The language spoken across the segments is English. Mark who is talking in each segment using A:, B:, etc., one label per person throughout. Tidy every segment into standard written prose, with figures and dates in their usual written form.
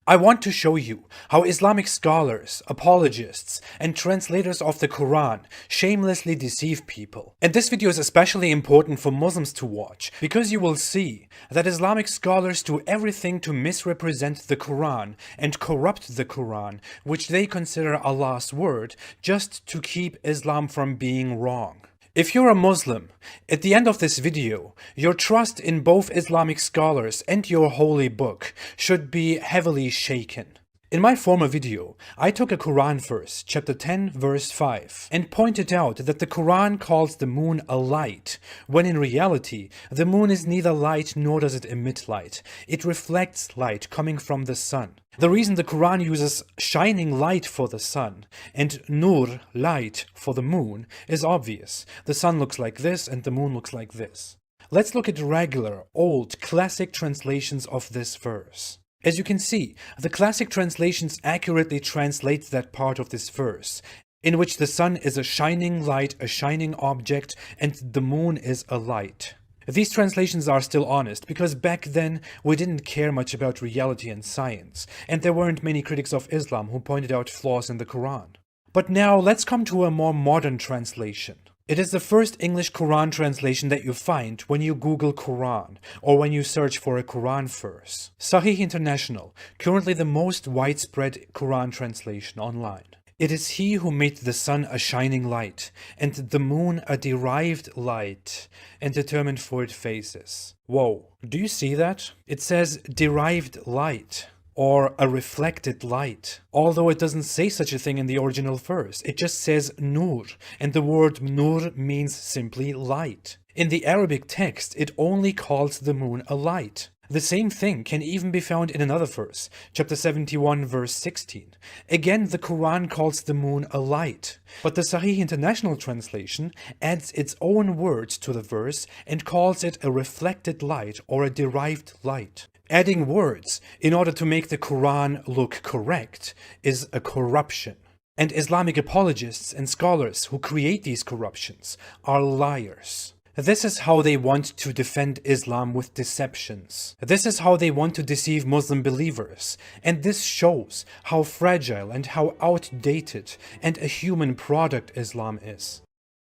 A: I want to show you how Islamic scholars, apologists, and translators of the Quran shamelessly deceive people. And this video is especially important for Muslims to watch, because you will see that Islamic scholars do everything to misrepresent the Quran and corrupt the Quran, which they consider Allah's word, just to keep Islam from being wrong. If you're a Muslim, at the end of this video, your trust in both Islamic scholars and your holy book should be heavily shaken. In my former video, I took a Quran verse, chapter 10, verse 5, and pointed out that the Quran calls the moon a light, when in reality, the moon is neither light nor does it emit light. It reflects light coming from the sun. The reason the Quran uses shining light for the sun and nur, light, for the moon is obvious. The sun looks like this and the moon looks like this. Let's look at regular, old, classic translations of this verse. As you can see, the classic translations accurately translate that part of this verse, in which the sun is a shining light, a shining object, and the moon is a light. These translations are still honest, because back then we didn't care much about reality and science, and there weren't many critics of Islam who pointed out flaws in the Quran. But now let's come to a more modern translation. It is the first English Quran translation that you find when you Google Quran or when you search for a Quran verse. Sahih International, currently the most widespread Quran translation online. It is he who made the sun a shining light, and the moon a derived light, and determined for its phases. Whoa, do you see that? It says derived light, or a reflected light, although it doesn't say such a thing in the original verse. It just says nur, and the word nur means simply light. In the Arabic text, it only calls the moon a light. The same thing can even be found in another verse, chapter 71, verse 16. Again, the Quran calls the moon a light, but the Sahih International translation adds its own words to the verse and calls it a reflected light or a derived light. Adding words in order to make the Quran look correct is a corruption. And Islamic apologists and scholars who create these corruptions are liars. This is how they want to defend Islam with deceptions. This is how they want to deceive Muslim believers. And this shows how fragile and how outdated and a human product Islam is.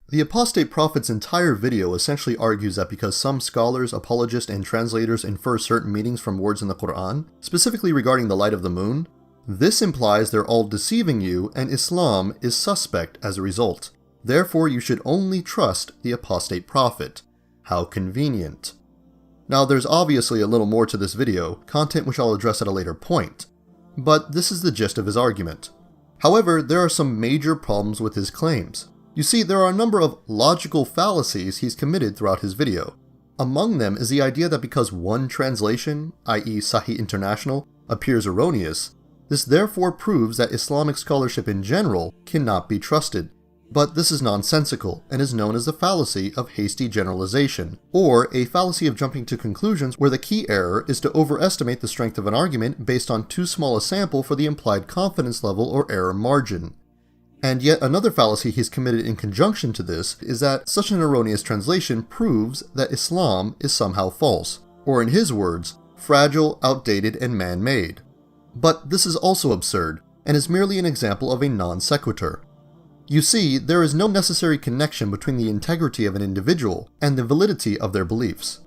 B: The Apostate Prophet's entire video essentially argues that because some scholars, apologists, and translators infer certain meanings from words in the Quran, specifically regarding the light of the moon, this implies they're all deceiving you and Islam is suspect as a result. Therefore, you should only trust the Apostate Prophet. How convenient. Now, there's obviously a little more to this video, content which I'll address at a later point, but this is the gist of his argument. However, there are some major problems with his claims. You see, there are a number of logical fallacies he's committed throughout his video. Among them is the idea that because one translation, i.e. Sahih International, appears erroneous, this therefore proves that Islamic scholarship in general cannot be trusted. But this is nonsensical and is known as the fallacy of hasty generalization, or a fallacy of jumping to conclusions where the key error is to overestimate the strength of an argument based on too small a sample for the implied confidence level or error margin. And yet another fallacy he's committed in conjunction to this is that such an erroneous translation proves that Islam is somehow false, or in his words, fragile, outdated, and man-made. But this is also absurd, and is merely an example of a non sequitur. You see, there is no necessary connection between the integrity of an individual and the validity of their beliefs.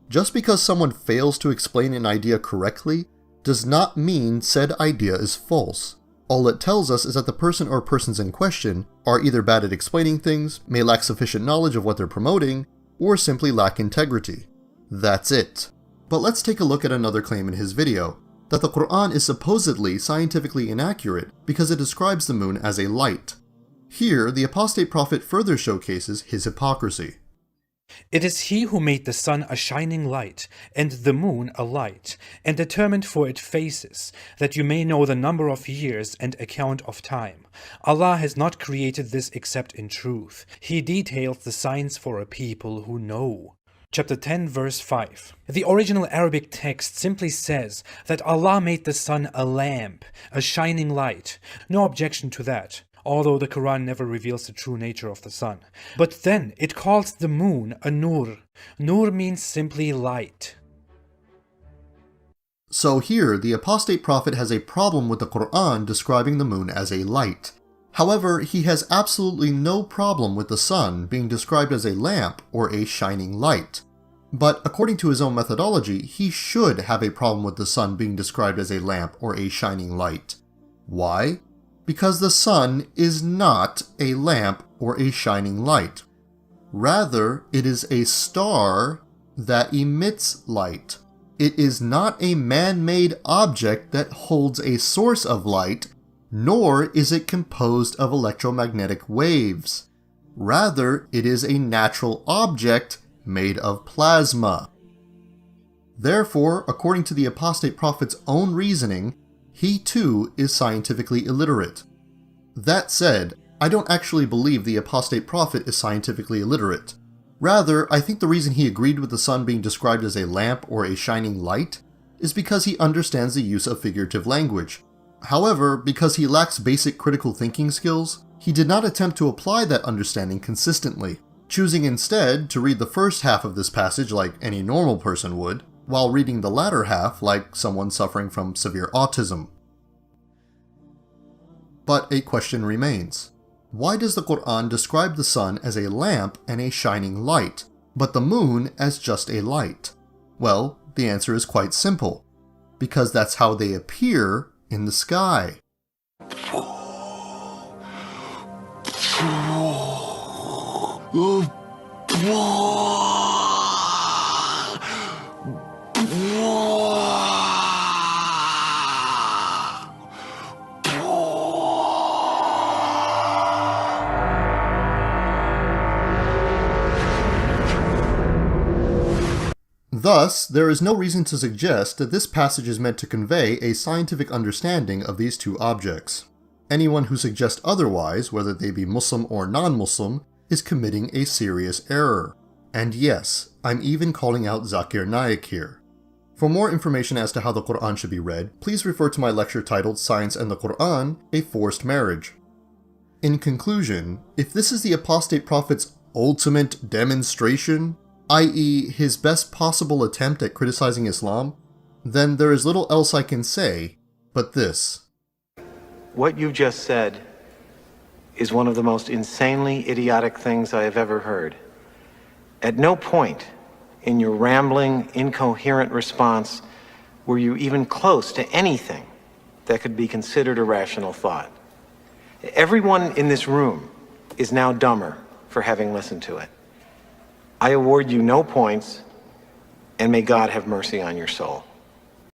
B: Just because someone fails to explain an idea correctly does not mean said idea is false. All it tells us is that the person or persons in question are either bad at explaining things, may lack sufficient knowledge of what they're promoting, or simply lack integrity. That's it. But let's take a look at another claim in his video, that the Quran is supposedly scientifically inaccurate because it describes the moon as a light. Here, the Apostate Prophet further showcases his hypocrisy.
A: It is he who made the sun a shining light, and the moon a light, and determined for its phases, that you may know the number of years and account of time. Allah has not created this except in truth. He details the signs for a people who know. Chapter 10, verse 5. The original Arabic text simply says that Allah made the sun a lamp, a shining light. No objection to that, although the Quran never reveals the true nature of the sun. But then it calls the moon a nur. Nur means simply light.
B: So here, the apostate prophet has a problem with the Quran describing the moon as a light. However, he has absolutely no problem with the sun being described as a lamp or a shining light. But according to his own methodology, he should have a problem with the sun being described as a lamp or a shining light. Why? Because the sun is not a lamp or a shining light. Rather, it is a star that emits light. It is not a man-made object that holds a source of light, nor is it composed of electromagnetic waves. Rather, it is a natural object made of plasma. Therefore, according to the apostate prophet's own reasoning, he too is scientifically illiterate. That said, I don't actually believe the apostate prophet is scientifically illiterate. Rather, I think the reason he agreed with the sun being described as a lamp or a shining light is because he understands the use of figurative language. However, because he lacks basic critical thinking skills, he did not attempt to apply that understanding consistently, choosing instead to read the first half of this passage like any normal person would, while reading the latter half like someone suffering from severe autism. But a question remains. Why does the Quran describe the sun as a lamp and a shining light, but the moon as just a light? Well, the answer is quite simple. Because that's how they appear in the sky. Thus, there is no reason to suggest that this passage is meant to convey a scientific understanding of these two objects. Anyone who suggests otherwise, whether they be Muslim or non-Muslim, is committing a serious error. And yes, I'm even calling out Zakir Naik here. For more information as to how the Quran should be read, please refer to my lecture titled Science and the Quran, A Forced Marriage. In conclusion, if this is the apostate prophet's ultimate demonstration, i.e. his best possible attempt at criticizing Islam, then there is little else I can say but this.
C: What you just said is one of the most insanely idiotic things I have ever heard. At no point in your rambling, incoherent response were you even close to anything that could be considered a rational thought. Everyone in this room is now dumber for having listened to it. I award you no points, and may God have mercy on your soul.